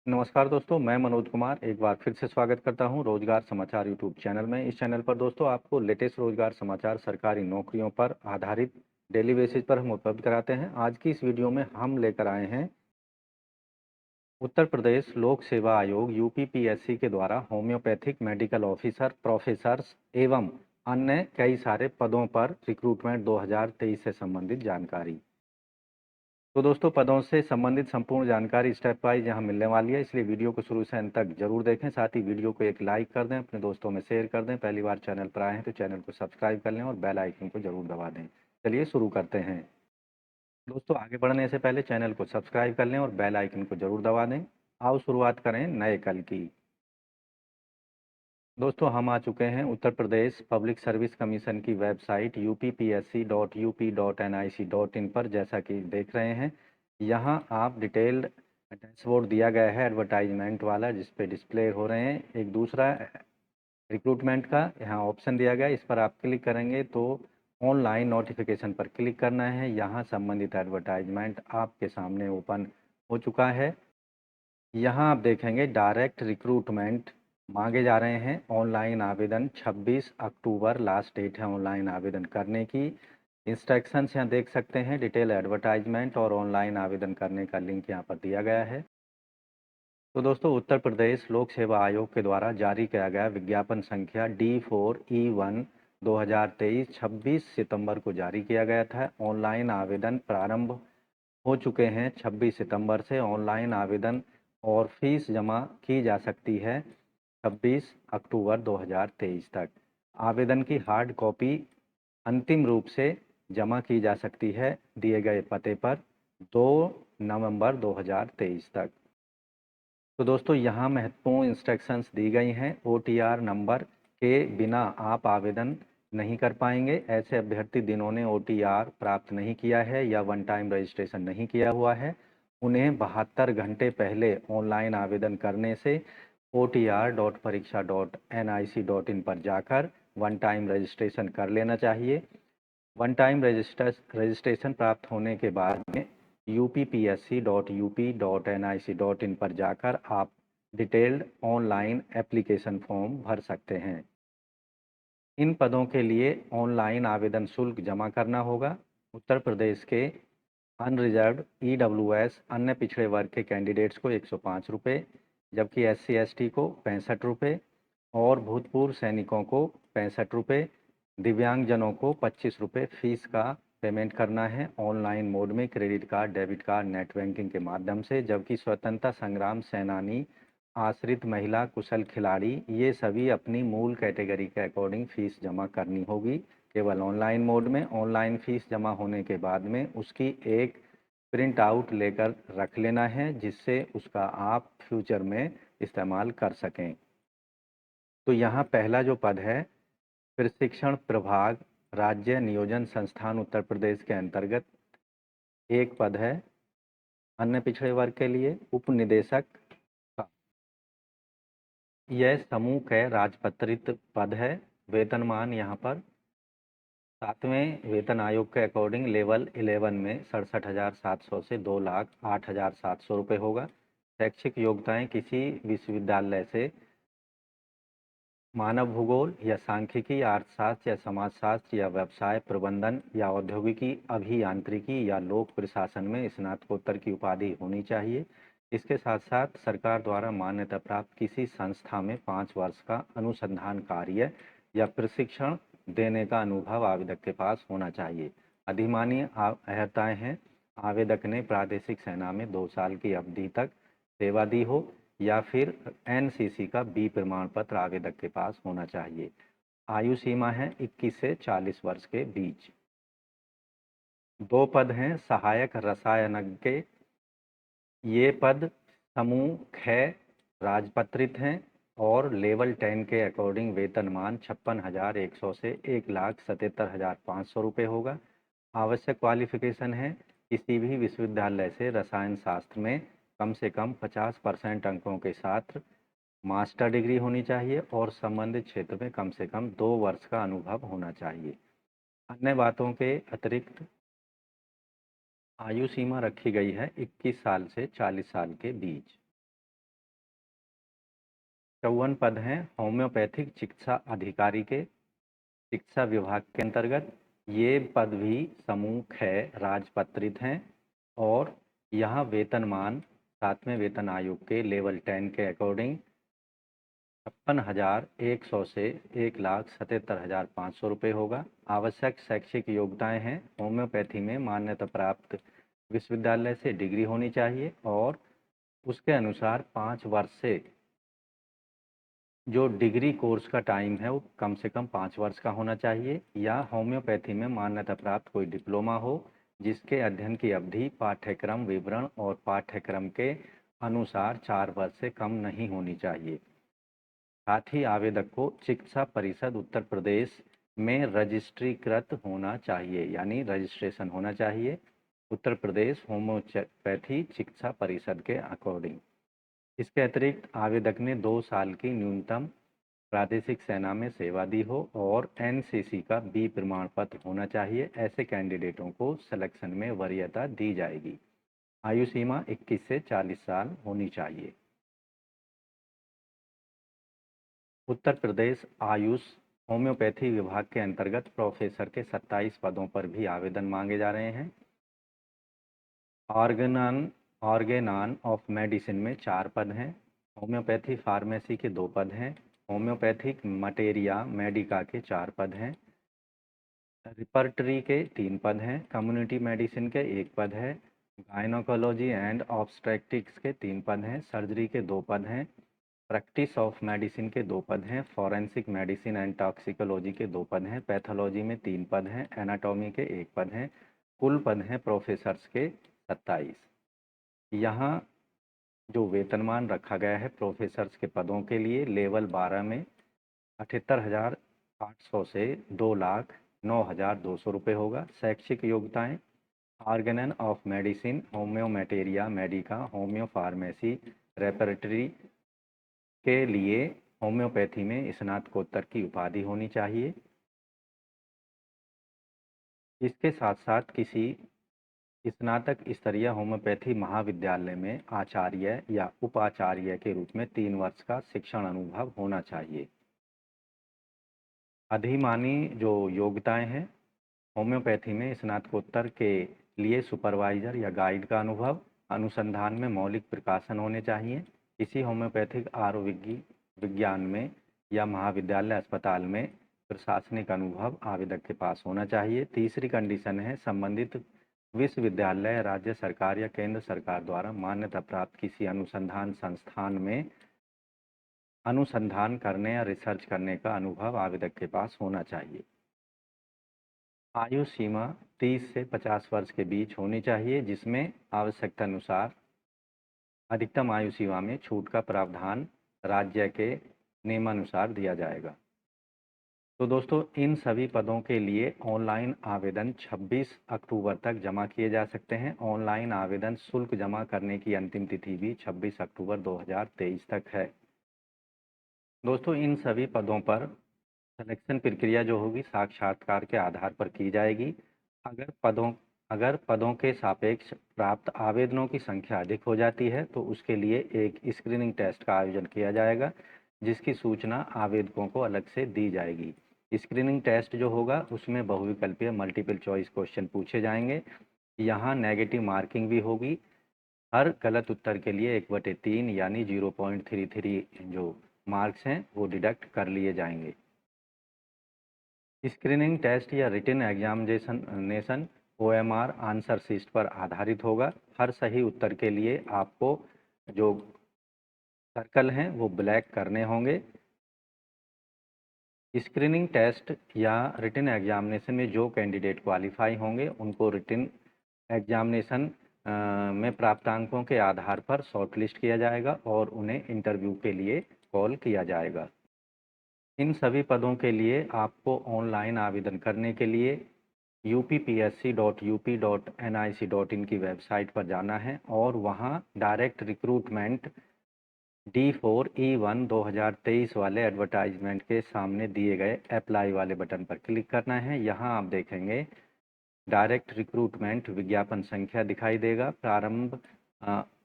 नमस्कार दोस्तों, मैं मनोज कुमार एक बार फिर से स्वागत करता हूं रोजगार समाचार यूट्यूब चैनल में। इस चैनल पर दोस्तों आपको लेटेस्ट रोजगार समाचार सरकारी नौकरियों पर आधारित डेली बेसिस पर हम उपलब्ध कराते हैं। आज की इस वीडियो में हम लेकर आए हैं उत्तर प्रदेश लोक सेवा आयोग यूपीपीएससी के द्वारा होम्योपैथिक मेडिकल ऑफिसर, प्रोफेसर्स एवं अन्य कई सारे पदों पर रिक्रूटमेंट 2023 से संबंधित जानकारी। तो दोस्तों पदों से संबंधित संपूर्ण जानकारी स्टेप वाइज यहाँ मिलने वाली है, इसलिए वीडियो को शुरू से अंत तक जरूर देखें। साथ ही वीडियो को एक लाइक कर दें, अपने दोस्तों में शेयर कर दें। पहली बार चैनल पर आए हैं तो चैनल को सब्सक्राइब कर लें और बेल आइकन को जरूर दबा दें। चलिए शुरू करते हैं। दोस्तों आगे बढ़ने से पहले चैनल को सब्सक्राइब कर लें और बेल आइकन को जरूर दबा दें। आओ शुरुआत करें नए कल की। दोस्तों हम आ चुके हैं Uttar Pradesh public service commission की वेबसाइट uppsc.up.nic.in पर। जैसा कि देख रहे हैं यहाँ आप डिटेल्ड डैशबोर्ड दिया गया है एडवर्टाइजमेंट वाला, जिस पे डिस्प्ले हो रहे हैं। एक दूसरा रिक्रूटमेंट का यहाँ ऑप्शन दिया गया है, इस पर आप क्लिक करेंगे तो ऑनलाइन नोटिफिकेशन पर क्लिक करना है। यहाँ संबंधित एडवर्टाइजमेंट आपके सामने ओपन हो चुका है। यहाँ आप देखेंगे डायरेक्ट रिक्रूटमेंट मांगे जा रहे हैं। ऑनलाइन आवेदन 26 अक्टूबर लास्ट डेट है ऑनलाइन आवेदन करने की। इंस्ट्रक्शंस यहाँ देख सकते हैं, डिटेल एडवर्टाइजमेंट और ऑनलाइन आवेदन करने का लिंक यहाँ पर दिया गया है। तो दोस्तों उत्तर प्रदेश लोक सेवा आयोग के द्वारा जारी किया गया विज्ञापन संख्या D4E1 2023 26 सितंबर को जारी किया गया था। ऑनलाइन आवेदन प्रारंभ हो चुके हैं 26 सितंबर से। ऑनलाइन आवेदन और फीस जमा की जा सकती है 26 अक्टूबर 2023 तक। आवेदन की हार्ड कॉपी अंतिम रूप से जमा की जा सकती है दिए गए पते पर 2 नवंबर 2023 तक। तो दोस्तों यहाँ महत्वपूर्ण इंस्ट्रक्शंस दी गई हैं। OTR नंबर के बिना आप आवेदन नहीं कर पाएंगे। ऐसे अभ्यर्थी जिन्होंने OTR प्राप्त नहीं किया है या वन टाइम रजिस्ट्रेशन नहीं किया हुआ है, उन्हें 72 घंटे पहले ऑनलाइन आवेदन करने से otr.pariksha.nic.in पर जाकर वन टाइम रजिस्ट्रेशन कर लेना चाहिए। वन टाइम रजिस्ट्रेशन प्राप्त होने के बाद में uppsc.up.nic.in पर जाकर आप डिटेल्ड ऑनलाइन एप्लीकेशन फॉर्म भर सकते हैं। इन पदों के लिए ऑनलाइन आवेदन शुल्क जमा करना होगा। उत्तर प्रदेश के अनरिजर्व्ड EWS अन्य पिछड़े वर्ग के कैंडिडेट्स को 105 रुपये, जबकि SC/ST को 65 रुपये और भूतपूर्व सैनिकों को 65 रुपये, दिव्यांगजनों को 25 रुपये फीस का पेमेंट करना है ऑनलाइन मोड में credit card, debit card, net banking के माध्यम से। जबकि स्वतंत्रता संग्राम सेनानी, आश्रित महिला, कुशल खिलाड़ी, ये सभी अपनी मूल कैटेगरी के अकॉर्डिंग फीस जमा करनी होगी केवल ऑनलाइन मोड में। ऑनलाइन फीस जमा होने के बाद में उसकी एक प्रिंट आउट लेकर रख लेना है, जिससे उसका आप फ्यूचर में इस्तेमाल कर सकें। तो यहाँ पहला जो पद है प्रशिक्षण प्रभाग राज्य नियोजन संस्थान उत्तर प्रदेश के अंतर्गत एक पद है अन्य पिछड़े वर्ग के लिए उप निदेशक का। यह समूह के राजपत्रित पद है। वेतनमान यहाँ पर 7वें वेतन आयोग के अकॉर्डिंग लेवल 11 में 67,700 से 2,08,700 रुपये होगा। शैक्षिक योग्यताएं किसी विश्वविद्यालय से मानव भूगोल या सांख्यिकी, अर्थशास्त्र या समाजशास्त्र या व्यवसाय प्रबंधन या औद्योगिकी अभियांत्रिकी या लोक प्रशासन में स्नातकोत्तर की उपाधि होनी चाहिए। इसके साथ साथ सरकार द्वारा मान्यता प्राप्त किसी संस्था में 5 वर्ष का अनुसंधान कार्य या प्रशिक्षण देने का अनुभव आवेदक के पास होना चाहिए। अधिमान्य अर्हताएं हैं, आवेदक ने प्रादेशिक सेना में 2 साल की अवधि तक सेवा दी हो या फिर NCC का B प्रमाण पत्र आवेदक के पास होना चाहिए। आयु सीमा है 21 से 40 वर्ष के बीच। 2 पद हैं सहायक रसायनज्ञ। ये पद समूह ख राजपत्रित हैं और लेवल 10 के अकॉर्डिंग वेतनमान 56,100 से 1,77,500 रुपये होगा। आवश्यक क्वालिफिकेशन है किसी भी विश्वविद्यालय से रसायन शास्त्र में कम से कम 50% अंकों के साथ मास्टर डिग्री होनी चाहिए और संबंधित क्षेत्र में कम से कम 2 वर्ष का अनुभव होना चाहिए। अन्य बातों के अतिरिक्त आयु सीमा रखी गई है 21 साल से 40 साल के बीच। 54 पद हैं होम्योपैथिक चिकित्सा अधिकारी के शिक्षा विभाग के अंतर्गत। ये पद भी समूह 6 राजपत्रित हैं और यहाँ वेतनमान 7वें वेतन आयोग के लेवल 10 के अकॉर्डिंग 56,100 से 1,77,500 रुपये होगा। आवश्यक शैक्षिक योग्यताएं हैं होम्योपैथी में मान्यता प्राप्त विश्वविद्यालय से डिग्री होनी चाहिए और उसके अनुसार 5 वर्ष से जो डिग्री कोर्स का टाइम है वो कम से कम 5 वर्ष का होना चाहिए, या होम्योपैथी में मान्यता प्राप्त कोई डिप्लोमा हो जिसके अध्ययन की अवधि पाठ्यक्रम विवरण और पाठ्यक्रम के अनुसार 4 वर्ष से कम नहीं होनी चाहिए। साथ ही आवेदक को चिकित्सा परिषद उत्तर प्रदेश में रजिस्ट्रीकृत होना चाहिए, यानी रजिस्ट्रेशन होना चाहिए उत्तर प्रदेश होम्योपैथी चिकित्सा परिषद के अकॉर्डिंग। इसके अतिरिक्त आवेदक ने 2 साल की न्यूनतम प्रादेशिक सेना में सेवा दी हो और एनसीसी का बी प्रमाण पत्र होना चाहिए। ऐसे कैंडिडेटों को सिलेक्शन में वरीयता दी जाएगी। आयु सीमा 21 से 40 साल होनी चाहिए। उत्तर प्रदेश आयुष होम्योपैथी विभाग के अंतर्गत प्रोफेसर के 27 पदों पर भी आवेदन मांगे जा रहे हैं। ऑर्गेनान ऑफ मेडिसिन में 4 पद हैं। होम्योपैथी फार्मेसी के 2 पद हैं। होम्योपैथिक मटेरिया मेडिका के 4 पद हैं। रिपर्टरी के 3 पद हैं। कम्युनिटी मेडिसिन के 1 पद है। गायनोकोलॉजी एंड ऑब्स्ट्रेक्टिक्स के 3 पद हैं। सर्जरी के 2 पद हैं। प्रैक्टिस ऑफ मेडिसिन के 2 पद हैं। फॉरेंसिक मेडिसिन एंड टॉक्सिकोलॉजी के 2 पद हैं। पैथोलॉजी में 3 पद हैं। एनाटॉमी के 1 पद हैं। कुल पद हैं प्रोफेसर्स के 27। यहाँ जो वेतनमान रखा गया है प्रोफेसर्स के पदों के लिए लेवल 12 में 78,800 से 2,09,200 रुपये होगा। शैक्षिक योग्यताएं organon of medicine homeo materia medica homeo pharmacy repertory के लिए होम्योपैथी में स्नातकोत्तर की उपाधि होनी चाहिए। इसके साथ साथ किसी स्नातक स्तरीय होम्योपैथी महाविद्यालय में आचार्य या उपाचार्य के रूप में 3 वर्ष का शिक्षण अनुभव होना चाहिए। अधिमानी जो योग्यताएं हैं होम्योपैथी में स्नातकोत्तर के लिए सुपरवाइजर या गाइड का अनुभव, अनुसंधान में मौलिक प्रकाशन होने चाहिए। किसी होम्योपैथिक आयुर्वेदिक विज्ञान में या महाविद्यालय अस्पताल में प्रशासनिक अनुभव आवेदक के पास होना चाहिए। तीसरी कंडीशन है संबंधित विश्वविद्यालय राज्य सरकार या केंद्र सरकार द्वारा मान्यता प्राप्त किसी अनुसंधान संस्थान में अनुसंधान करने या रिसर्च करने का अनुभव आवेदक के पास होना चाहिए। आयु सीमा 30 से 50 वर्ष के बीच होनी चाहिए, जिसमें आवश्यकता अनुसार अधिकतम आयु सीमा में छूट का प्रावधान राज्य के नियमानुसार दिया जाएगा। तो दोस्तों इन सभी पदों के लिए ऑनलाइन आवेदन 26 अक्टूबर तक जमा किए जा सकते हैं। ऑनलाइन आवेदन शुल्क जमा करने की अंतिम तिथि भी 26 अक्टूबर 2023 तक है। दोस्तों इन सभी पदों पर सिलेक्शन प्रक्रिया जो होगी साक्षात्कार के आधार पर की जाएगी। अगर पदों के सापेक्ष प्राप्त आवेदनों की संख्या अधिक हो जाती है तो उसके लिए एक स्क्रीनिंग टेस्ट का आयोजन किया जाएगा, जिसकी सूचना आवेदकों को अलग से दी जाएगी। स्क्रीनिंग टेस्ट जो होगा उसमें बहुविकल्पीय मल्टीपल चॉइस क्वेश्चन पूछे जाएंगे। यहाँ नेगेटिव मार्किंग भी होगी। हर गलत उत्तर के लिए 1/3 यानी 0.33 जो मार्क्स हैं वो डिडक्ट कर लिए जाएंगे। स्क्रीनिंग टेस्ट या written examination OMR answer sheet पर आधारित होगा। हर सही उत्तर के लिए आपको जो सर्कल हैं वो ब्लैक करने होंगे। स्क्रीनिंग टेस्ट या रिटन एग्जामिनेशन में जो कैंडिडेट क्वालिफाई होंगे उनको रिटन एग्जामिनेशन में प्राप्तांकों के आधार पर शॉर्टलिस्ट किया जाएगा और उन्हें इंटरव्यू के लिए कॉल किया जाएगा। इन सभी पदों के लिए आपको ऑनलाइन आवेदन करने के लिए upsc.up.nic.in की वेबसाइट पर जाना है और वहां डायरेक्ट रिक्रूटमेंट D4E1 2023 वाले एडवर्टाइजमेंट के सामने दिए गए अप्लाई वाले बटन पर क्लिक करना है। यहां आप देखेंगे डायरेक्ट रिक्रूटमेंट विज्ञापन संख्या दिखाई देगा। प्रारंभ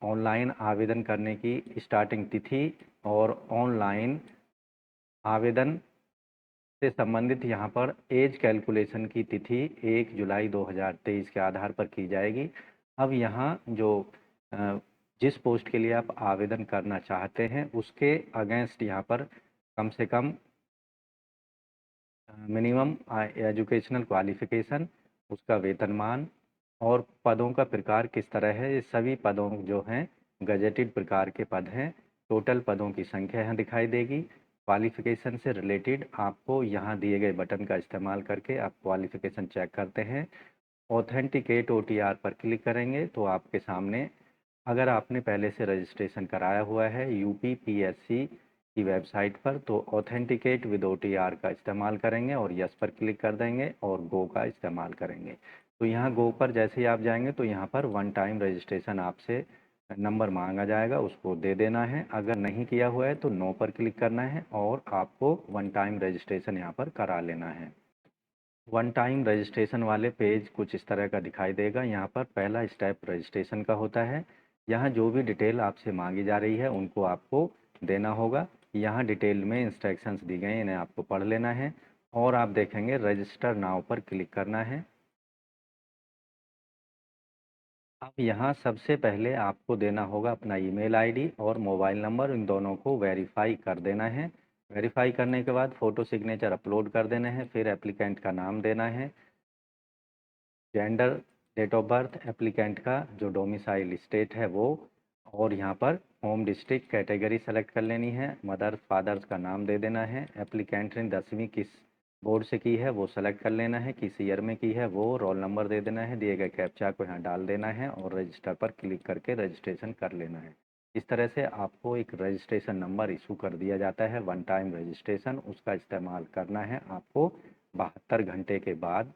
ऑनलाइन आवेदन करने की स्टार्टिंग तिथि और ऑनलाइन आवेदन से संबंधित यहाँ पर एज कैलकुलेशन की तिथि 1 जुलाई 2023 के आधार पर की जाएगी। अब यहाँ जो जिस पोस्ट के लिए आप आवेदन करना चाहते हैं उसके अगेंस्ट यहाँ पर कम से कम मिनिमम एजुकेशनल क्वालिफिकेशन, उसका वेतनमान और पदों का प्रकार किस तरह है, ये सभी पदों जो हैं गजेटेड प्रकार के पद हैं। टोटल पदों की संख्या यहाँ दिखाई देगी। क्वालिफिकेशन से रिलेटेड आपको यहाँ दिए गए बटन का इस्तेमाल करके आप क्वालिफिकेशन चेक करते हैं। ऑथेंटिकेट OTR पर क्लिक करेंगे तो आपके सामने, अगर आपने पहले से रजिस्ट्रेशन कराया हुआ है UPPSC की वेबसाइट पर, तो ऑथेंटिकेट विद OTR का इस्तेमाल करेंगे और यस पर क्लिक कर देंगे और गो का इस्तेमाल करेंगे। तो यहाँ गो पर जैसे ही आप जाएंगे तो यहाँ पर वन टाइम रजिस्ट्रेशन आपसे नंबर मांगा जाएगा, उसको दे देना है। अगर नहीं किया हुआ है तो नो पर क्लिक करना है और आपको वन टाइम रजिस्ट्रेशन यहाँ पर करा लेना है। वन टाइम रजिस्ट्रेशन वाले पेज कुछ इस तरह का दिखाई देगा। यहाँ पर पहला स्टेप रजिस्ट्रेशन का होता है। यहाँ जो भी डिटेल आपसे मांगी जा रही है उनको आपको देना होगा। यहाँ डिटेल में इंस्ट्रक्शंस दी गई हैं, इन्हें आपको पढ़ लेना है और आप देखेंगे रजिस्टर नाउ पर क्लिक करना है। अब यहाँ सबसे पहले आपको देना होगा अपना ईमेल आईडी और मोबाइल नंबर, इन दोनों को वेरीफाई कर देना है। वेरीफाई करने के बाद फ़ोटो सिग्नेचर अपलोड कर देना है। फिर एप्लीकेंट का नाम देना है, gender, date of birth applicant का, जो डोमिसाइल स्टेट है वो, और यहाँ पर होम डिस्ट्रिक्ट कैटेगरी सेलेक्ट कर लेनी है। मदर फादर्स का नाम दे देना है। एप्लीकेंट ने 10वीं किस बोर्ड से की है वो सेलेक्ट कर लेना है, किस ईयर में की है वो, रोल नंबर दे देना है, दिए गए कैप्चा को यहाँ डाल देना है और रजिस्टर पर क्लिक करके रजिस्ट्रेशन कर लेना है। इस तरह से आपको एक रजिस्ट्रेशन नंबर इशू कर दिया जाता है, वन टाइम रजिस्ट्रेशन। उसका इस्तेमाल करना है आपको 72 घंटे के बाद।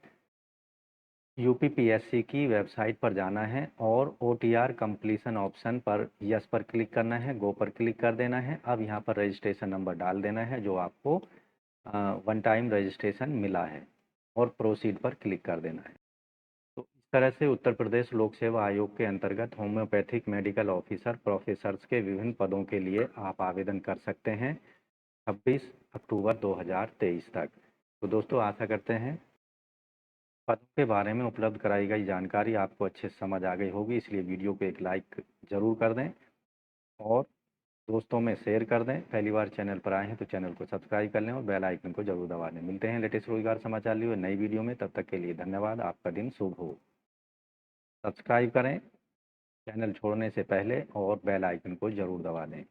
UPPSC की वेबसाइट पर जाना है और OTR कंप्लीशन ऑप्शन पर यस पर क्लिक करना है, गो पर क्लिक कर देना है। अब यहाँ पर रजिस्ट्रेशन नंबर डाल देना है जो आपको वन टाइम रजिस्ट्रेशन मिला है और प्रोसीड पर क्लिक कर देना है। तो इस तरह से उत्तर प्रदेश लोक सेवा आयोग के अंतर्गत होम्योपैथिक मेडिकल ऑफिसर प्रोफेसर्स के विभिन्न पदों के लिए आप आवेदन कर सकते हैं 26 अक्टूबर 2023 तक। तो दोस्तों आशा करते हैं पदों के बारे में उपलब्ध कराई गई जानकारी आपको अच्छे से समझ आ गई होगी, इसलिए वीडियो को एक लाइक ज़रूर कर दें और दोस्तों में शेयर कर दें। पहली बार चैनल पर आए हैं तो चैनल को सब्सक्राइब कर लें और बेल आइकन को जरूर दबा दें। मिलते हैं लेटेस्ट रोजगार समाचार लिए नई वीडियो में, तब तक के लिए धन्यवाद। आपका दिन शुभ हो। सब्सक्राइब करें चैनल छोड़ने से पहले और बेल आइकन को जरूर दबा दें।